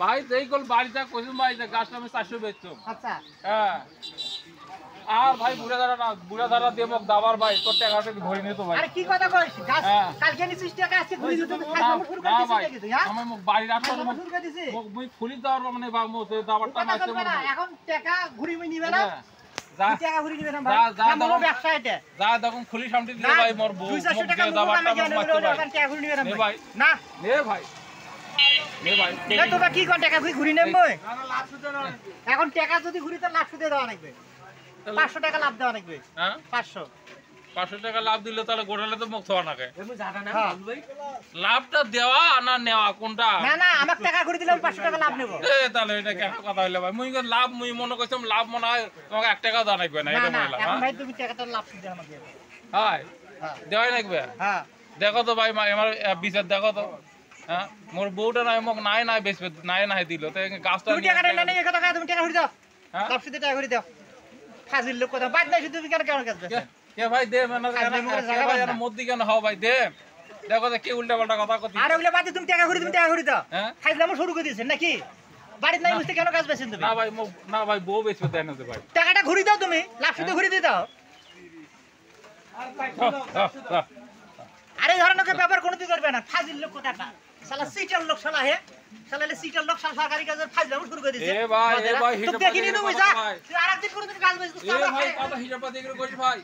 ভাই যেই কল বাড়িটা কইছুম ভাই যে গাছটা আমি 400 বেচছুম। আচ্ছা হ্যাঁ আর ভাই বুড়া ধারা দিয়ে মোক দাবার ভাই তোর টাকাটা কি ধরে নিত ভাই। আরে কি কথা কইছ গাছ কালকে নিছিস টাকা আজকে ঘুরি দিতে খাইলাম শুরু করে দিছিস নাকি তুই হ্যাঁ আমি মোক বাড়ি রাখতে শুরু করে দিছিস মোক মুই ফুলি দাবার মানে বা মো দাবারটা মারতে না এখন টাকা ঘুরি নিবে না যা টাকা ঘুরি নিবে না ভাই আমার ব্যবসা এটা যা দেখুন ফুলি সামনে দিলে ভাই মোর বউ 200 টাকা দাবারটা মারতে ভাই টাকা ঘুরি নিবে না ভাই না নে ভাই এই তোরা কি কোন টাকা ঘুরি নেব না লাভ সুদে দাও এখন টাকা যদি ঘুরি তো লাভ সুদে দেওয়া লাগবে 500 টাকা লাভ দেওয়া লাগবে হ্যাঁ 500 টাকা লাভ দিলে তাহলে গোড়ালে তো মুখ থোয়া নাকে আমি জানা না ভাই লাভটা দেওয়া না নেওয়া কোনটা না না আমাকে টাকা ঘুরি দিলে 500 টাকা লাভ নেব তাহলে এটা কেন কথা হইলো ভাই মুই লাভ মুই মনে কইছাম লাভ মনে হয় তোমাকে 1 টাকাও দাও লাগবে না এটা বললাম এখন ভাই তুমি টাকাটা লাভ সুদে আমাকে হাই দেওয়াই লাগবে হ্যাঁ দেখো তো ভাই আমার বিচার দেখো তো হ্যাঁ মোর বউটা নাই মোক নাই বেচবে নাই দিল তো গাছটা তুমি টাকা না এই কথা তুমি টাকা ঘুরি দাও লাভ সুদে টাকা ঘুরি দাও ফাজিল লোক কথা বাদ নাই তুমি কেন কাজ করছ কে ভাই দে মানে ভাই আর মধ্যি কেন হও ভাই দে দেখো তো কি উল্টা পাল্টা কথা কইছি আরে ওগুলা বাদ তুমি টাকা ঘুরি দাও খাইলাম শুরু করে দিয়েছেন নাকি বাড়িতে নাই বুঝতে কেন কাজ বেছেন তুমি না ভাই বউ বেচবে দেয় না ভাই টাকাটা ঘুরি দাও তুমি লাভ সুদে ঘুরি দিয়ে দাও আরে ধরনের ব্যাপার কোনোদিন করবে না ফাজিল লোক কথাটা শালা সিটার লোক শালা হে শালা সিটার লোক শালা সরকারি কাজের ফাজলাম শুরু করে দিয়েছে এ ভাই তুই দেখিনি তুমি যা তুই আরেকদিন কোনোদিন কাজ বেছিস এ ভাই কত হিসাব পাতি করে কইছিস ভাই